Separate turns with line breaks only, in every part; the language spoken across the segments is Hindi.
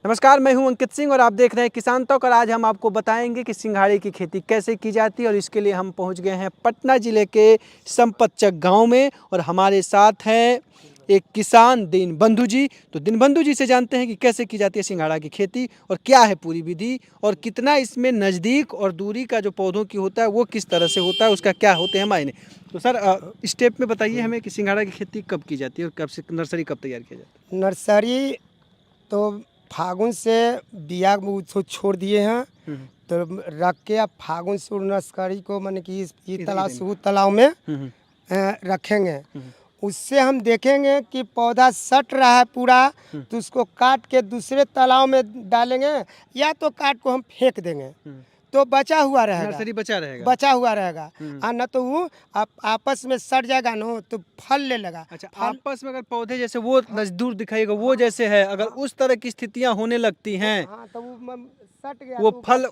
नमस्कार, मैं हूं अंकित सिंह और आप देख रहे हैं किसान तक। और आज हम आपको बताएंगे कि सिंघाड़े की खेती कैसे की जाती है। और इसके लिए हम पहुंच गए हैं पटना ज़िले के संपतचक गांव में और हमारे साथ हैं एक किसान दीनबंधु जी। तो दीनबंधु जी से जानते हैं कि कैसे की जाती है सिंघाड़ा की खेती और क्या है पूरी विधि और कितना इसमें नज़दीक और दूरी का जो पौधों की होता है वो किस तरह से होता है, उसका क्या होते हैं मायने। तो सर स्टेप में बताइए हमें कि सिंघाड़ा की खेती कब की जाती है और कब से नर्सरी कब तैयार किया जाता है।
नर्सरी तो फागुन से बिया उसको छोड़ दिए हैं, तो रख के अब फागुन से उस नर्सरी को मैंने कि ये तालाब से तालाब में रखेंगे। उससे हम देखेंगे कि पौधा सट रहा है पूरा, तो उसको काट के दूसरे तालाब में डालेंगे या तो काट को हम फेंक देंगे तो बचा हुआ रहेगा,
नर्सरी
बचा हुआ रहेगा। और न तो वो आपस में सट जाएगा ना तो फल ले लगा।
अच्छा, आपस में अगर पौधे जैसे वो दूर दिखाएगा वो जैसे है, अगर उस तरह की स्थितियां होने लगती हैं
हाँ तो वो सट गया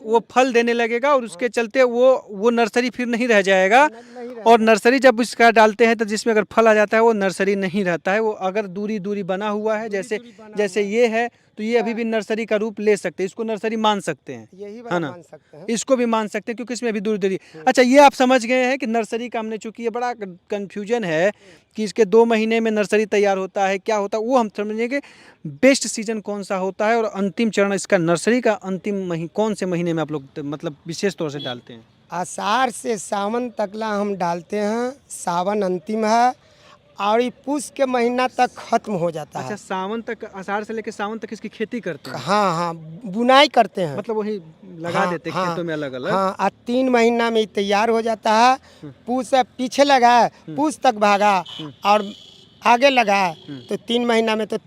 वो फल देने लगेगा और उसके चलते वो नर्सरी फिर नहीं रह जाएगा।
नहीं
और
रहेगा।
नर्सरी जब इसका डालते हैं तो जिसमें अगर फल आ जाता है वो नर्सरी नहीं रहता है। वो अगर दूरी दूरी बना हुआ है जैसे जैसे ये है तो ये अभी भी नर्सरी का रूप ले सकते हैं, इसको नर्सरी मान सकते हैं,
यही
है
वाला
ना।
मान सकते हैं।
इसको भी मान सकते हैं क्योंकि इसमें अभी दूरी दूरी। अच्छा, ये आप समझ गए हैं कि नर्सरी का हमने, चूंकि ये बड़ा कन्फ्यूजन है कि इसके 2 महीने में नर्सरी तैयार होता है, क्या होता है वो हम समझेंगे। बेस्ट सीजन कौन सा होता है और अंतिम चरण इसका नर्सरी का अंतिम कौन से महीने में आप लोग मतलब विशेष तौर से डालते हैं।
आषाढ़ से सावन तकला हम डालते हैं। सावन अंतिम है और ये पूस के महीना तक खत्म हो जाता
अच्छा,
है।
सावन तक, आषाढ़ से लेकर सावन तक इसकी खेती करते हैं।
हाँ हाँ, बुनाई करते हैं।
मतलब वही लगा
हाँ
देते हैं
हाँ
खेतों में अलग अलग।
हाँ, और 3 महीना में ये तैयार हो जाता है। पूस से पीछे लगा है, पूस तक भागा और आगे लगा है तो 3 महीना में तो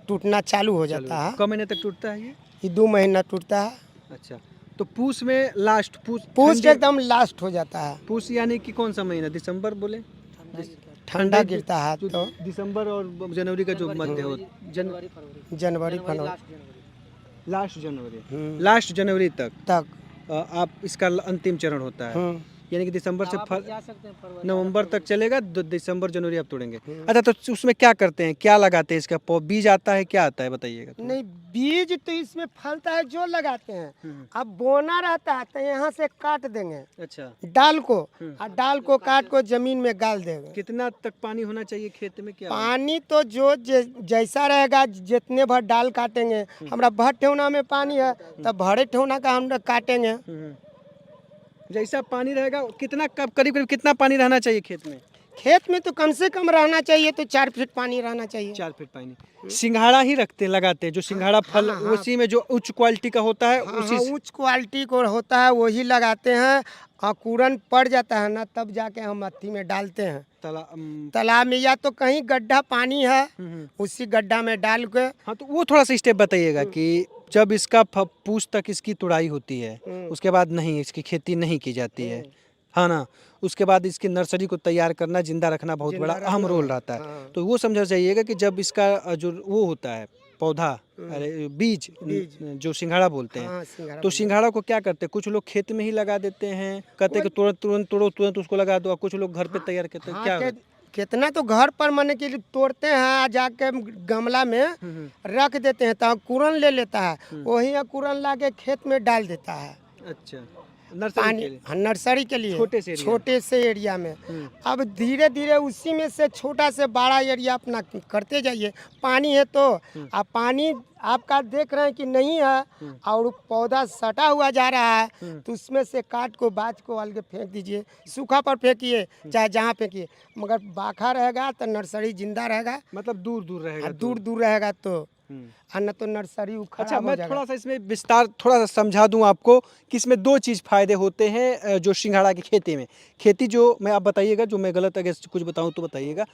टूटना चालू हो जाता है।
कब महीने तक टूटता है ये।
2 महीना टूटता है।
अच्छा, तो पूस में लास्ट, पूस
पूस के एकदम लास्ट हो जाता है।
पूस यानी कि कौन सा महीना, दिसंबर बोले।
ठंडा गिरता है
जो
तो
दिसंबर और जनवरी का जो मध्य हो,
जनवरी फरवरी
लास्ट जनवरी, लास्ट जनवरी तक
तक।
आप इसका अंतिम चरण होता है। यानी कि दिसंबर से नवंबर तक चलेगा, दिसंबर जनवरी आप तोड़ेंगे। अच्छा, तो उसमें क्या करते हैं, क्या लगाते हैं, इसका बीज आता है, क्या आता है बताइएगा थोड़ा।
नहीं, बीज तो इसमें फलता है जो लगाते हैं। अब बोना रहता है तो यहाँ से काट देंगे
अच्छा,
डाल को, और डाल को काट को जमीन में गाल देंगे।
कितना तक पानी होना चाहिए खेत में, क्या
पानी तो जो जैसा रहेगा, जितने भर डाल काटेंगे। हमारा भर ठेवना में पानी है तो भरे ठेवना का हम काटेंगे।
जैसा पानी रहेगा कितना, करीब करीब कितना पानी रहना चाहिए खेत में।
खेत में तो कम से कम रहना चाहिए तो 4 फीट पानी रहना चाहिए।
4 फीट पानी। सिंघाड़ा ही लगाते हैं जो सिंघाड़ा फल, उसी में जो उच्च क्वालिटी का होता है उसी से।
उच्च क्वालिटी को होता है वही लगाते हैं। अंकुरन पड़ जाता है ना तब जाके हम अथी में डालते हैं, तालाब में, या तो कहीं गड्ढा पानी है उसी गड्ढा में डाल के।
हाँ, तो वो थोड़ा सा स्टेप बताइएगा कि जब इसका पूछ तक इसकी तुड़ाई होती है उसके बाद नहीं इसकी खेती नहीं की जाती है, हाँ ना। उसके बाद इसकी नर्सरी को तैयार करना, जिंदा रखना बहुत बड़ा अहम रोल रहता है। तो वो समझा जाइएगा कि जब इसका जो वो होता है पौधा, अरे बीज जो सिंघाड़ा बोलते हैं, तो सिंघाड़ा को क्या करते हैं, कुछ लोग खेत में ही लगा देते हैं, कहते हैं कि तुरंत तुरंत तोड़ो, तुरंत उसको लगा दो। कुछ लोग घर पे तैयार करते हैं, क्या
कितना तो घर पर मन के लिए तोड़ते हैं, जाके गमला में रख देते हैं तो अंकुरन ले लेता है, वही अंकुरन ला के खेत में डाल देता है।
अच्छा, नर्सरी के लिए
छोटे से एरिया में। अब धीरे धीरे उसी में से छोटा से बड़ा एरिया अपना करते जाइए। पानी है तो अब पानी आपका देख रहे हैं कि नहीं है और पौधा सटा हुआ जा रहा है तो उसमें से काट को बाज को अलग फेंक दीजिए, सूखा पर फेंकिए चाहे जहाँ फेंकिए, मगर बाखा रहेगा तो नर्सरी जिंदा रहेगा।
मतलब दूर दूर रहेगा,
दूर दूर रहेगा तो न तो नर्सरी उखड़ा।
अच्छा, मैं थोड़ा सा इसमें विस्तार थोड़ा सा समझा दूं आपको कि इसमें 2 चीज़ फायदे होते हैं जो सिंघाड़ा की खेती जो मैं, आप बताइएगा जो मैं गलत अगर कुछ बताऊं तो बताइएगा।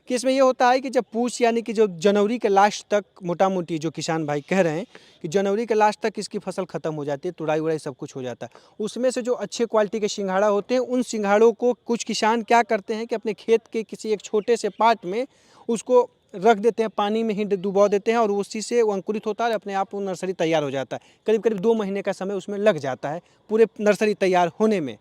कि इसमें ये होता है कि जब पूछ यानी कि जो जनवरी के लास्ट तक, मोटा मोटी जो किसान भाई कह रहे हैं कि जनवरी के लास्ट तक इसकी फसल खत्म हो जाती है, तुड़ाई उड़ाई सब कुछ हो जाता है। उसमें से जो अच्छे क्वालिटी के सिंघाड़ा होते हैं उन सिंघाड़ों को कुछ किसान क्या करते हैं कि अपने खेत के किसी एक छोटे से पार्ट में उसको रख देते हैं, पानी में ही डुबो देते हैं और उसी से वो अंकुरित होता है, अपने आप वो नर्सरी तैयार हो जाता है। करीब करीब 2 महीने का समय उसमें लग जाता है पूरे नर्सरी तैयार होने में।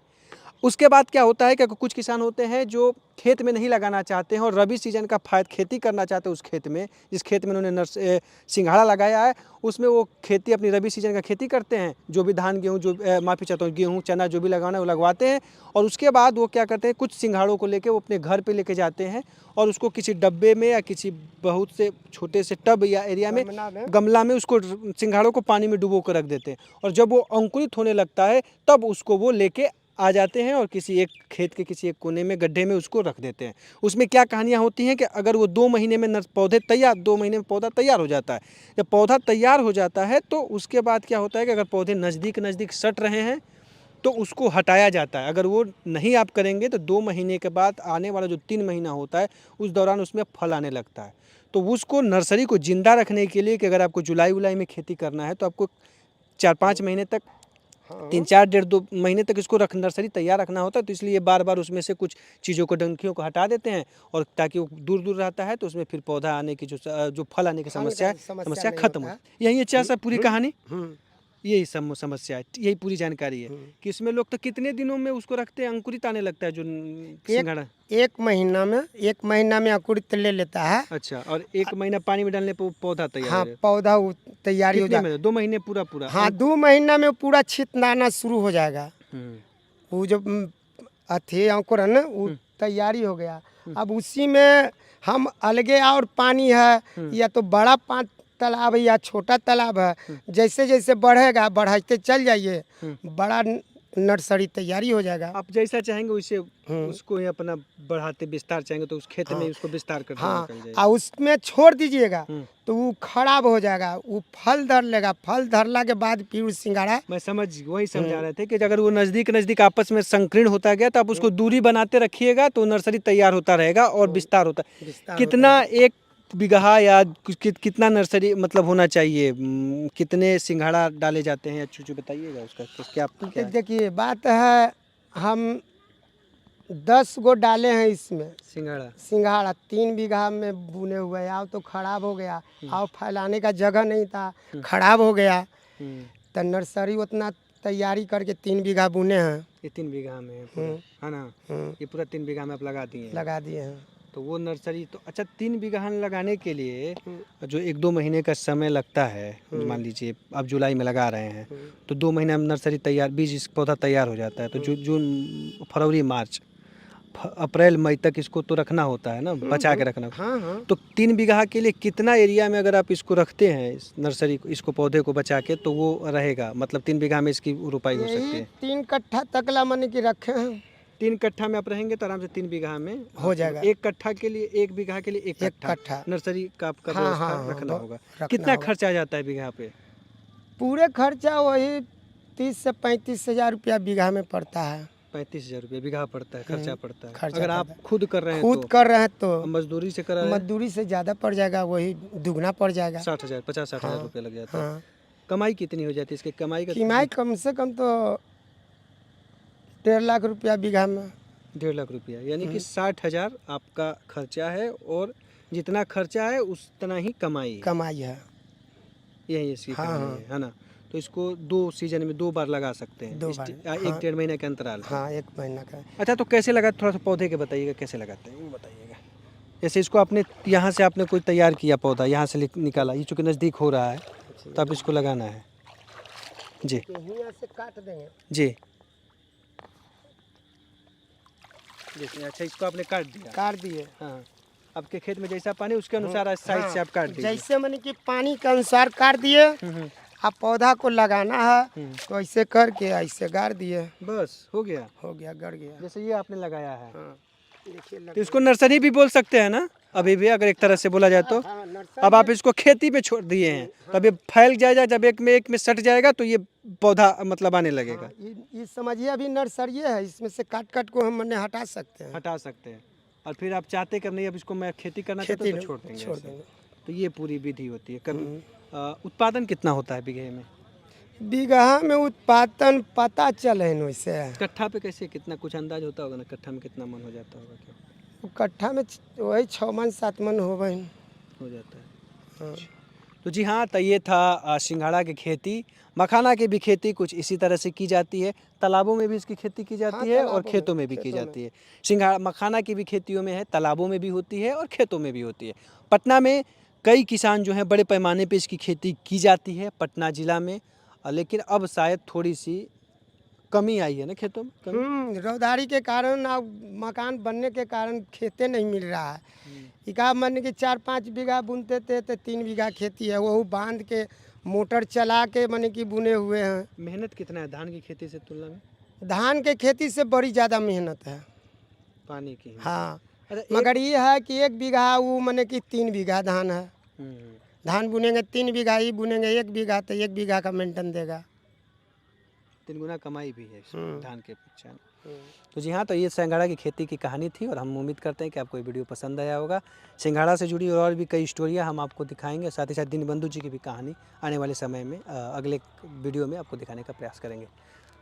उसके बाद क्या होता है कि कुछ किसान होते हैं जो खेत में नहीं लगाना चाहते हैं और रबी सीजन का खेती करना चाहते हैं उस खेत में, जिस खेत में उन्होंने सिंघाड़ा लगाया है उसमें वो खेती अपनी रबी सीजन का खेती करते हैं। जो भी धान गेहूँ जो माफ़ी चाहता हूँ गेहूँ चना जो भी लगाना है वो लगवाते हैं और उसके बाद वो क्या करते हैं कुछ सिंघाड़ों को लेके वो अपने घर पे लेके जाते हैं और उसको किसी डब्बे में या किसी बहुत से छोटे से टब या एरिया में गमला में उसको सिंघाड़ों को पानी में डुबो कर रख देते हैं और जब वो अंकुरित होने लगता है तब उसको वो लेके आ जाते हैं और किसी एक खेत के किसी एक कोने में गड्ढे में उसको रख देते हैं। उसमें क्या कहानियाँ होती हैं कि अगर वो 2 महीने में पौधे तैयार 2 महीने में पौधा तैयार हो जाता है। जब पौधा तैयार हो जाता है तो उसके बाद क्या होता है कि अगर पौधे नज़दीक नज़दीक सट रहे हैं तो उसको हटाया जाता है। अगर वो नहीं आप करेंगे तो 2 महीने के बाद आने वाला जो 3 महीना होता है उस दौरान उसमें फल आने लगता है। तो उसको नर्सरी को ज़िंदा रखने के लिए कि अगर आपको जुलाई वुलाई में खेती करना है तो आपको 4-5 महीने तक 3-4 डेढ़ 2 महीने तक इसको नर्सरी तैयार रखना होता है। तो इसलिए बार बार उसमें से कुछ चीज़ों को डंठियों को हटा देते हैं और ताकि वो दूर दूर रहता है तो उसमें फिर पौधा आने की जो फल आने की समस्या खत्म हो। यही अच्छा सा पूरी कहानी यही सब समस्या है, यही पूरी जानकारी है कि इसमें लोग तो कितने दिनों में उसको रखते हैं अंकुरित आने लगता है जो सिंघाड़ा।
1 महीना में अंकुरित ले लेता है।
अच्छा, और 1 महीना पानी में डालने पर पौधा तैयार
हाँ
हो जाता है।
पौधा तैयारी हो
कितने
जाता
में 2 महीने पूरा
हाँ 2 महीना में पूरा छितनाना शुरू हो जाएगा। वो जो अथी अंकुरन वो तैयारी हो गया। अब उसी में हम अलगे और पानी है या तो बड़ा तालाब है या छोटा तालाब है, जैसे जैसे बढ़ेगा बढ़ाते चल जाइए बड़ा नर्सरी तैयारी हो जाएगा।
आप जैसा चाहेंगे वैसे उसको ही अपना बढ़ाते विस्तार चाहेंगे तो उस खेत में उसको विस्तार करते
हाँ और उसमें छोड़ दीजिएगा तो वो खराब हो जाएगा। वो फल धर लेगा, फल धरला के बाद फिर उस सिंघाड़ा
मैं वही समझा रहे थे कि अगर वो नज़दीक नज़दीक आपस में संकीर्ण होता गया तो आप उसको दूरी बनाते रखिएगा तो नर्सरी तैयार होता रहेगा और विस्तार होता है। कितना एक बीघा या कितना नर्सरी मतलब होना चाहिए, कितने सिंघाड़ा डाले जाते हैं अच्छू बताइएगा उसका क्या
देखिए बात है हम 10 गो डाले हैं इसमें सिंघाड़ा 3 बीघा में बुने हुए आओ तो खराब हो गया आओ फैलाने का जगह नहीं था खराब हो गया तो नर्सरी उतना तैयारी करके 3 बीघा बुने हैं।
ये 3 बीघा में है ना, ये पूरा 3 बीघा में आप लगा दिए हैं। तो वो नर्सरी तो अच्छा 3 बीघा लगाने के लिए जो 1-2 महीने का समय लगता है, मान लीजिए आप जुलाई में लगा रहे हैं तो 2 महीने में नर्सरी तैयार बीज पौधा तैयार हो जाता है। तो जून फरवरी मार्च अप्रैल मई तक इसको तो रखना होता है ना, बचा के रखना। तो 3 बीघा के लिए कितना एरिया में अगर आप इसको रखते हैं इस नर्सरी को इसको पौधे को बचा के तो वो रहेगा मतलब 3 बीघा में इसकी रोपाई हो सकती है।
3 कट्ठा तक ला मन की रखे हैं।
3 कट्ठा में आप रहेंगे तो आराम से 3 बीघा में
हो जाएगा।
1 कट्ठा के लिए 1 बीघा के लिए 1 कट्ठा नर्सरी का आपका व्यवस्था रखना होगा। कितना खर्चा आ जाता है बीघा पे?
पूरे खर्चा वही 30 से 35 हजार रुपया बीघा में पड़ता है।
35,000 रुपया बीघा पड़ता है, खर्चा पड़ता है। अगर आप खुद कर रहे हैं तो मजदूरी से कर रहे हैं
मजदूरी से ज़्यादा पड़ जाएगा, वही दुगना पड़ जाएगा।
60,000 50-60,000 रुपया लग जाता है। कमाई कितनी हो जाती है इसकी?
कमाई कम से कम तो 1.5 लाख रुपया बीघा में।
1.5 लाख रुपया यानी कि 60,000 आपका खर्चा है और जितना खर्चा है उतना ही कमाई है। यही इसकी कहानी है ना। तो इसको 2 सीजन में 2 बार लगा सकते हैं 1-1.5 महीने के अंतराल।
हाँ 1 महीना का।
अच्छा तो कैसे लगा, थोड़ा सा पौधे के बताइएगा कैसे लगाते हैं वो बताइएगा। जैसे इसको आपने यहाँ से आपने कोई तैयार किया पौधा, यहाँ से निकाला, ये चूँकि नज़दीक हो रहा है तो अब इसको लगाना है जी।
यहाँ से काट देंगे
जी जैसे। अच्छा इसको आपने काट दिए। हाँ आपके खेत में जैसा पानी उसके अनुसार साइज से आप काट दीजिए।
जैसे मैंने कि पानी के अनुसार काट दिए। अब पौधा को लगाना है तो ऐसे करके ऐसे गाड़ दिए, बस हो गया गड़ गया।
जैसे ये आपने लगाया है देखिए तो इसको नर्सरी भी बोल सकते हैं ना अभी भी, अगर एक तरह से बोला जाए तो। अब आप इसको खेती पे छोड़ दिए हैं तो अभी फैल जाएगा, जब एक में सट जाएगा तो ये पौधा मतलब आने लगेगा।
ये समझिए अभी नर्सरी है, इसमें से काट को हम हटा सकते हैं
और फिर आप चाहते कर नहीं अब इसको मैं खेती करना चाहते तो छोड़ देंगे। तो ये पूरी विधि होती है। कभी उत्पादन कितना होता है
बीघा में उत्पादन पता चले वैसे
कट्ठा पे कैसे कितना कुछ अंदाज होता होगा ना, कट्ठा में कितना मन हो जाता होगा क्या?
कट्ठा में वही 6 मन 7 मन हो जाता है।
तो तो जी हाँ, तो ये था सिंघाड़ा की खेती। मखाना की भी खेती कुछ इसी तरह से की जाती है। तालाबों में भी इसकी खेती की
हाँ,
जाती है और
तालाबों में,
खेतों में भी की
खेतों में।
जाती है। मखाना की भी खेतियों में है, तालाबों में भी होती है और खेतों में भी होती है। पटना में कई किसान जो हैं बड़े पैमाने पे इसकी खेती की जाती है पटना ज़िला में। लेकिन अब शायद थोड़ी-सी कमी आई है ना खेतों में? कमी?
रौदारी के कारण अब मकान बनने के कारण खेते नहीं मिल रहा है। इका मन कि 4-5 बीघा बुनते थे तो 3 बीघा खेती है, वो बांध के मोटर चला के मन कि बुने हुए हैं।
मेहनत कितना है धान की खेती से तुलना में?
धान के खेती से बड़ी ज़्यादा मेहनत है।
पानी की?
हाँ,
अच्छा
मगर ये है कि 1 बीघा वो मने कि 3 बीघा धान है।
हम्म,
धान बुनेंगे 3 बीघा, ही बुनेंगे 1 बीघा तो 1 बीघा का मेंटेन देगा।
3 गुना कमाई भी है
हम्म।
धान के पीछे। तो जी हाँ, तो ये सिंघाड़ा की खेती की कहानी थी और हम उम्मीद करते हैं कि आपको ये वीडियो पसंद आया होगा। सिंघाड़ा से जुड़ी और भी कई स्टोरियाँ हम आपको दिखाएंगे, साथ ही साथ दीनबंधु जी की भी कहानी आने वाले समय में अगले वीडियो में आपको दिखाने का प्रयास करेंगे।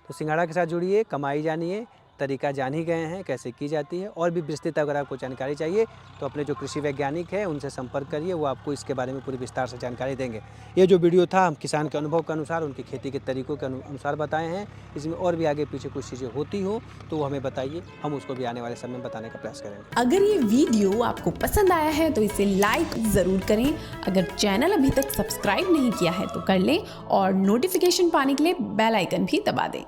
तो सिंघाड़ा के साथ जुड़िए, कमाई जानिए, तरीका जान ही गए हैं कैसे की जाती है। और भी विस्तृत अगर आपको जानकारी चाहिए तो अपने जो कृषि वैज्ञानिक हैं उनसे संपर्क करिए, वो आपको इसके बारे में पूरी विस्तार से जानकारी देंगे। ये जो वीडियो था हम किसान के अनुभव के अनुसार, उनकी खेती के तरीकों के अनुसार बताए हैं। इसमें और भी आगे पीछे कुछ चीज़ें होती हो तो वो हमें बताइए, हम उसको भी आने वाले समय में बताने का प्रयास करेंगे।
अगर ये वीडियो आपको पसंद आया है तो इसे लाइक ज़रूर करें। अगर चैनल अभी तक सब्सक्राइब नहीं किया है तो कर लें और नोटिफिकेशन पाने के लिए बेल आइकन भी दबा दें।